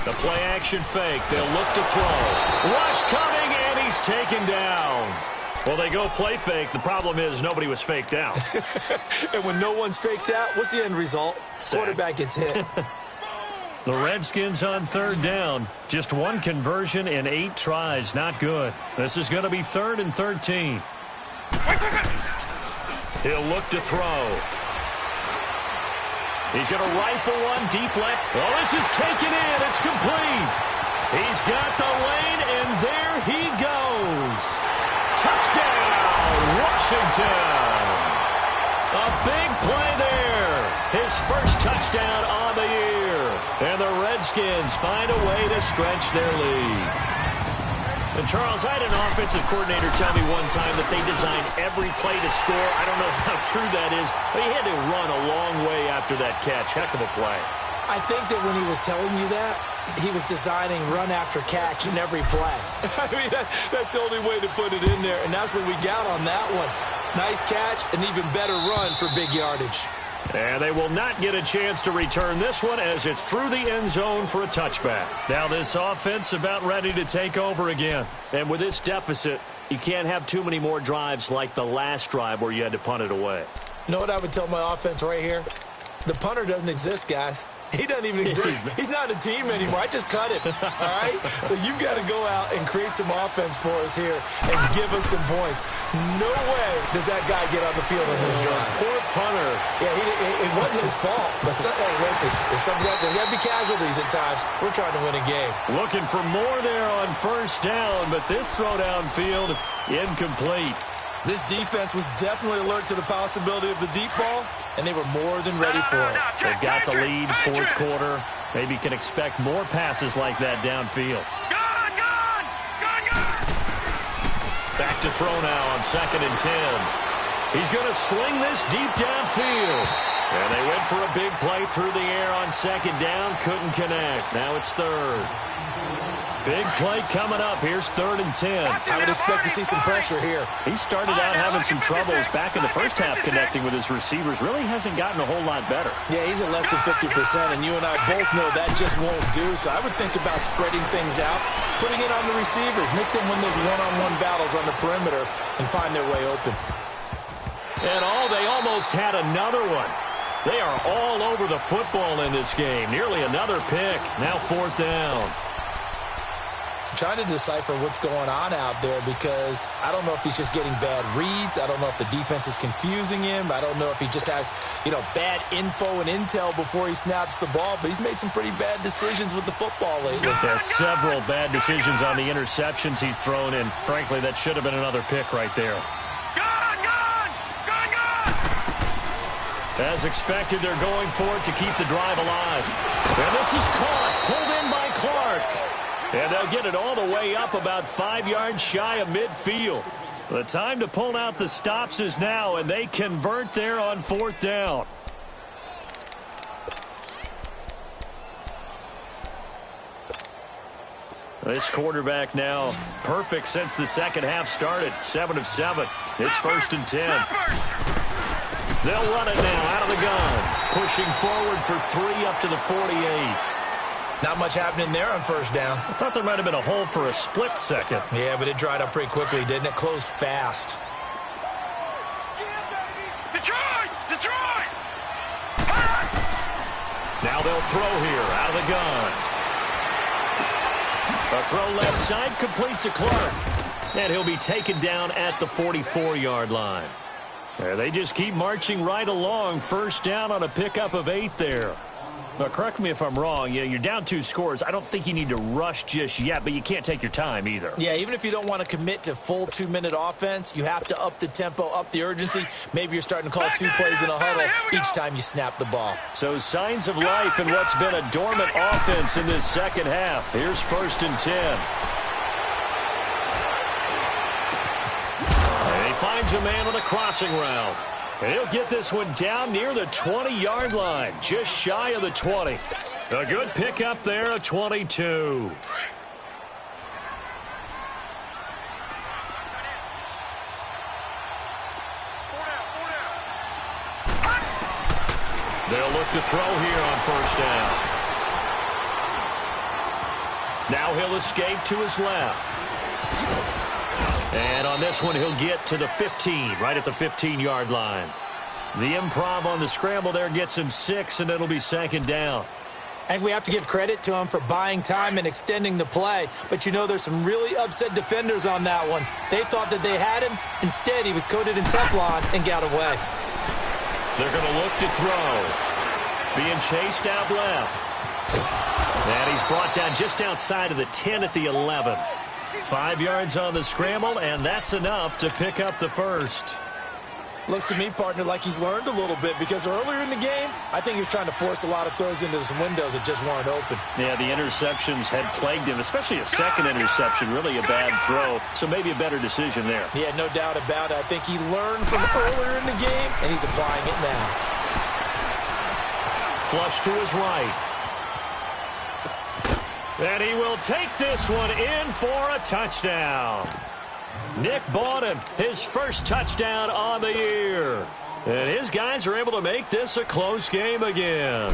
The play-action fake. They'll look to throw. Rush coming, and he's taken down. Well, they go play fake. The problem is nobody was faked out. And when no one's faked out, what's the end result? Sack. Quarterback gets hit. The Redskins on third down. Just one conversion in 8 tries. Not good. This is going to be 3rd and 13. He'll look to throw. He's going to rifle one deep left. Oh, this is taken in. It's complete. He's got the lane, and there he goes. Touchdown, Washington. A big play there. His first touchdown on the year. And the Redskins find a way to stretch their lead. And, Charles, I had an offensive coordinator tell me one time that they designed every play to score. I don't know how true that is, but he had to run a long way after that catch. Heck of a play. I think that when he was telling you that, he was designing run after catch in every play. I mean, that's the only way to put it in there, and that's what we got on that one. Nice catch, an even better run for big yardage. And they will not get a chance to return this one as it's through the end zone for a touchback. Now this offense about ready to take over again. And with this deficit, you can't have too many more drives like the last drive where you had to punt it away. You know what I would tell my offense right here? The punter doesn't exist, guys. He doesn't even exist. He's not a team anymore. I just cut him. All right? So you've got to go out and create some offense for us here and give us some points. No way does that guy get on the field on this drive. Poor punter. Yeah, it wasn't his fault. But hey, listen, there's got to be casualties at times. We're trying to win a game. Looking for more there on first down, but this throw downfield incomplete. This defense was definitely alert to the possibility of the deep ball, and they were more than ready for it. They've got the lead, fourth quarter. Maybe can expect more passes like that downfield. Back to throw now on 2nd and 10. He's going to sling this deep downfield. And they went for a big play through the air on 2nd down. Couldn't connect. Now it's 3rd. Big play coming up. Here's 3rd and 10. I would expect to see some pressure here. He started out having some troubles back in the first half connecting with his receivers. Really hasn't gotten a whole lot better. Yeah, he's at less than 50%, and you and I both know that just won't do. So I would think about spreading things out, putting it on the receivers, make them win those one-on-one battles on the perimeter, and find their way open. And they almost had another one. They are all over the football in this game. Nearly another pick. Now 4th down. Trying to decipher what's going on out there because I don't know if he's just getting bad reads. I don't know if the defense is confusing him. I don't know if he just has, bad info and intel before he snaps the ball. But he's made some pretty bad decisions with the football lately. There's several bad decisions on the interceptions he's thrown in. Frankly, that should have been another pick right there. As expected, they're going for it to keep the drive alive. And this is caught, pulled in by Clark. And they'll get it all the way up about 5 yards shy of midfield. The time to pull out the stops is now, and they convert there on 4th down. This quarterback now perfect since the second half started. 7 of 7. It's 1st and 10. They'll run it now out of the gun. Pushing forward for 3 up to the 48. Not much happening there on first down. I thought there might have been a hole for a split second. Yeah, but it dried up pretty quickly, didn't it? Closed fast. Detroit! Detroit! Now they'll throw here out of the gun. A throw left side, complete to Clark. And he'll be taken down at the 44-yard line. They just keep marching right along. First down on a pickup of 8 there. Now, correct me if I'm wrong. You're down 2 scores. I don't think you need to rush just yet, but you can't take your time either. Yeah, even if you don't want to commit to full 2-minute offense, you have to up the tempo, up the urgency. Maybe you're starting to call 2 plays in a huddle each time you snap the ball. So signs of life in what's been a dormant offense in this second half. Here's 1st and 10. And he finds a man on a crossing route. And he'll get this one down near the 20-yard line, just shy of the 20. A good pickup there, a 22. They'll look to throw here on first down. Now he'll escape to his left. And on this one, he'll get to the 15, right at the 15-yard line. The improv on the scramble there gets him 6, and it'll be 2nd down. And we have to give credit to him for buying time and extending the play. But, you know, there's some really upset defenders on that one. They thought that they had him. Instead, he was coated in Teflon and got away. They're going to look to throw. Being chased out left. And he's brought down just outside of the 10 at the 11. 5 yards on the scramble, and that's enough to pick up the first. Looks to me, partner, like he's learned a little bit, because earlier in the game, I think he was trying to force a lot of throws into some windows that just weren't open. Yeah, the interceptions had plagued him, especially a second interception, really a bad throw, so maybe a better decision there. Yeah, no doubt about it. I think he learned from earlier in the game, and he's applying it now. Flush to his right. And he will take this one in for a touchdown. Nick Bawden, his first touchdown on the year. And his guys are able to make this a close game again.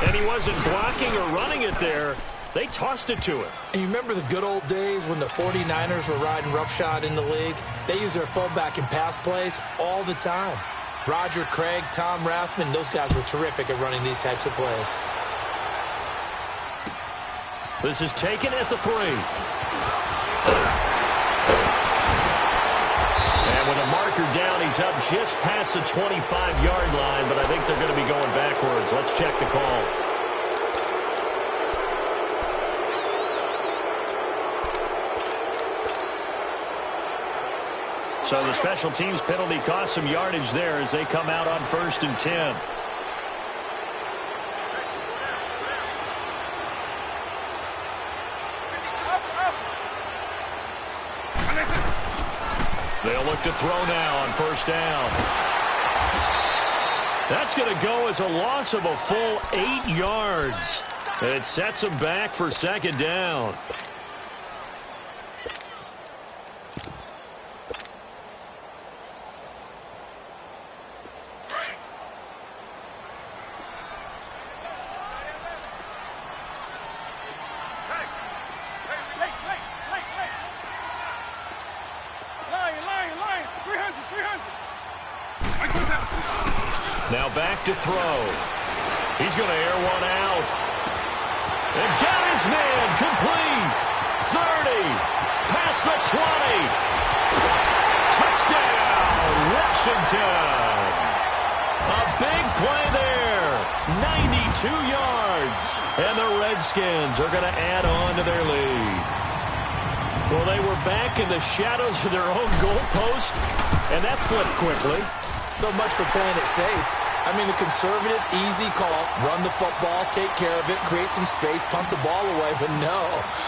And he wasn't blocking or running it there. They tossed it to him. And you remember the good old days when the 49ers were riding roughshod in the league? They used their fullback in pass plays all the time. Roger Craig, Tom Rathman, those guys were terrific at running these types of plays. This is taken at the 3. And with a marker down, he's up just past the 25-yard line, but I think they're going to be going backwards. Let's check the call. So the special teams penalty cost some yardage there as they come out on 1st and 10. They'll look to throw now on first down. That's going to go as a loss of a full 8 yards. It sets them back for 2nd down. Now back to throw. He's going to air one out. And got his man complete. 30. Past the 20. Touchdown, Washington. A big play there. 92 yards. And the Redskins are going to add on to their lead. Well, they were back in the shadows of their own goalpost, and that flipped quickly. So much for playing it safe. I mean, the conservative, easy call, run the football, take care of it, create some space, pump the ball away, but no,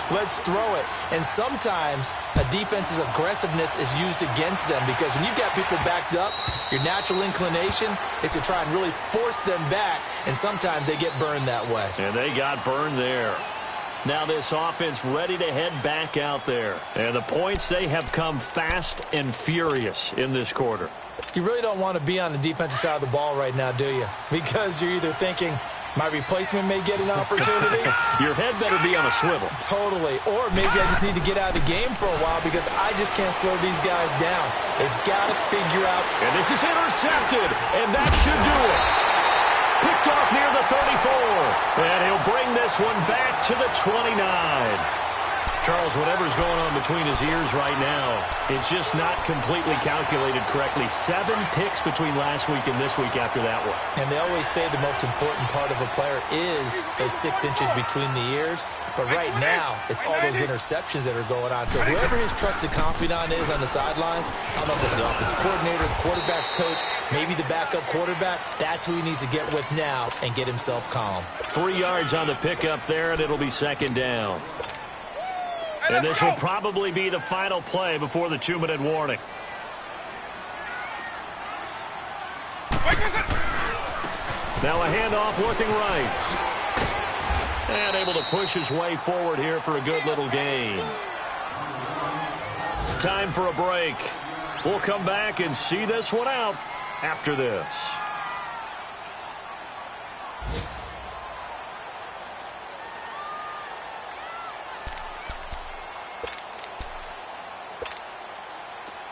let's throw it. And sometimes a defense's aggressiveness is used against them, because when you've got people backed up, your natural inclination is to try and really force them back, and sometimes they get burned that way. And they got burned there. Now this offense ready to head back out there. And the points, they have come fast and furious in this quarter. You really don't want to be on the defensive side of the ball right now, do you? Because you're either thinking, my replacement may get an opportunity. Your head better be on a swivel. Totally. Or maybe I just need to get out of the game for a while because I just can't slow these guys down. They've got to figure out. And this is intercepted, and that should do it. Picked off near the 34. And he'll bring this one back to the 29. Charles, whatever's going on between his ears right now, it's just not completely calculated correctly. 7 picks between last week and this week after that one. And they always say the most important part of a player is those 6 inches between the ears. But right now, it's all those interceptions that are going on. So whoever his trusted confidant is on the sidelines, I don't know if it's the offensive coordinator, the quarterback's coach, maybe the backup quarterback, that's who he needs to get with now and get himself calm. 3 yards on the pickup there, and it'll be second down. And this will probably be the final play before the 2-minute warning. Now a handoff looking right. And able to push his way forward here for a good little gain. Time for a break. We'll come back and see this one out after this.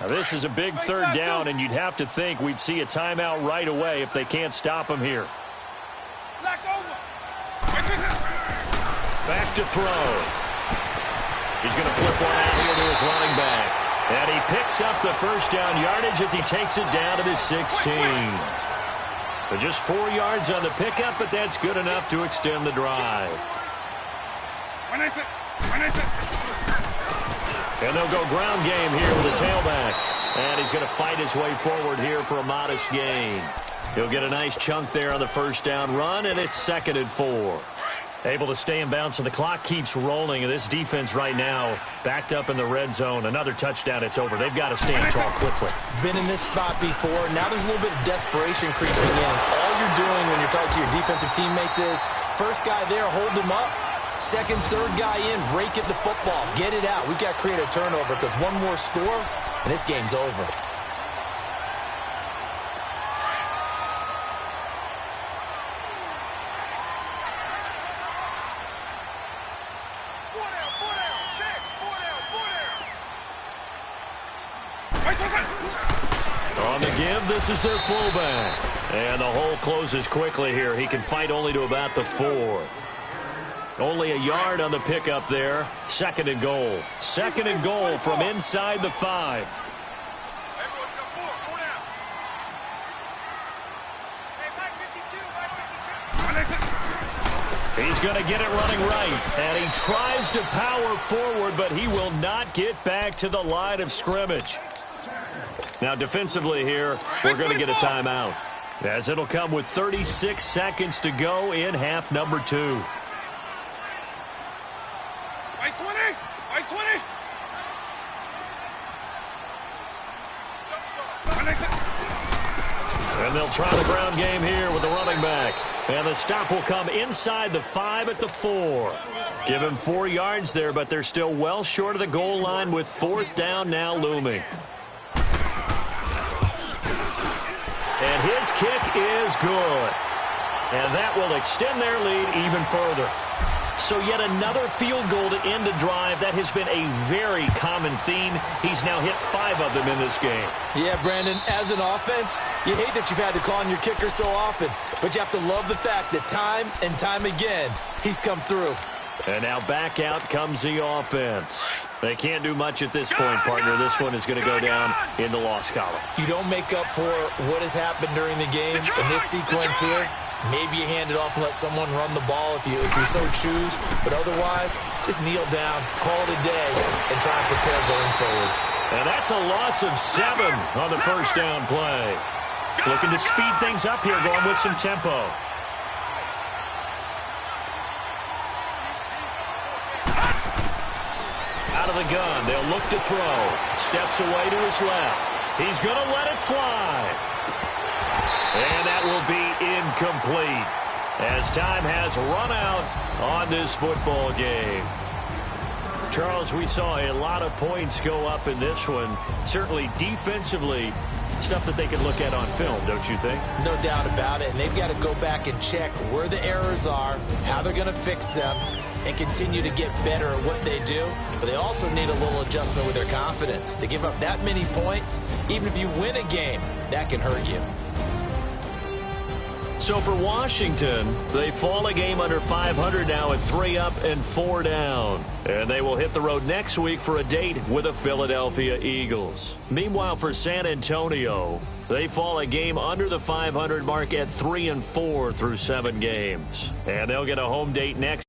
Now this is a big third down, and you'd have to think we'd see a timeout right away if they can't stop him here. Back to throw. He's going to flip one out here to his running back. And he picks up the first down yardage as he takes it down to the 16. So just 4 yards on the pickup, but that's good enough to extend the drive. And they'll go ground game here with a tailback. And he's going to fight his way forward here for a modest gain. He'll get a nice chunk there on the first down run, and it's 2nd and 4. Able to stay in bounds, so the clock keeps rolling. And this defense right now backed up in the red zone. Another touchdown, it's over. They've got to stand tall quickly. Been in this spot before. Now there's a little bit of desperation creeping in. All you're doing when you're talking to your defensive teammates is, first guy there, hold him up. Second, third guy in, rake at the football. Get it out. We've got to create a turnover because one more score, and this game's over. On the give, this is their fullback. And the hole closes quickly here. He can fight only to about the 4. Only a yard on the pickup there. 2nd and goal. 2nd and goal from inside the 5. He's going to get it running right. And he tries to power forward, but he will not get back to the line of scrimmage. Now defensively here, we're going to get a timeout, as it'll come with 36 seconds to go in half number 2. Right 20! Right 20! And they'll try the ground game here with the running back. And the stop will come inside the 5 at the 4. Give him 4 yards there, but they're still well short of the goal line with 4th down now looming. And his kick is good. And that will extend their lead even further. So yet another field goal to end a drive. That has been a very common theme. He's now hit 5 of them in this game. Yeah, Brandon, as an offense, you hate that you've had to call on your kicker so often. But you have to love the fact that time and time again, he's come through. And now back out comes the offense. They can't do much at this point, partner. This one is going to go down in the loss column. You don't make up for what has happened during the game in this sequence here. Maybe you hand it off and let someone run the ball if you so choose. But otherwise, just kneel down, call it a day, and try and prepare going forward. And that's a loss of 7 on the first down play. Looking to speed things up here, going with some tempo. Out of the gun, they'll look to throw. Steps away to his left. He's going to let it fly. And that will be incomplete. as time has run out on this football game. Charles, we saw a lot of points go up in this one. Certainly defensively, stuff that they can look at on film, don't you think? No doubt about it. And they've got to go back and check where the errors are, how they're going to fix them, and continue to get better at what they do. But they also need a little adjustment with their confidence. To give up that many points, even if you win a game, that can hurt you. So for Washington, they fall a game under 500 now at 3 up and 4 down. And they will hit the road next week for a date with the Philadelphia Eagles. Meanwhile, for San Antonio, they fall a game under the 500 mark at 3 and 4 through 7 games. And they'll get a home date next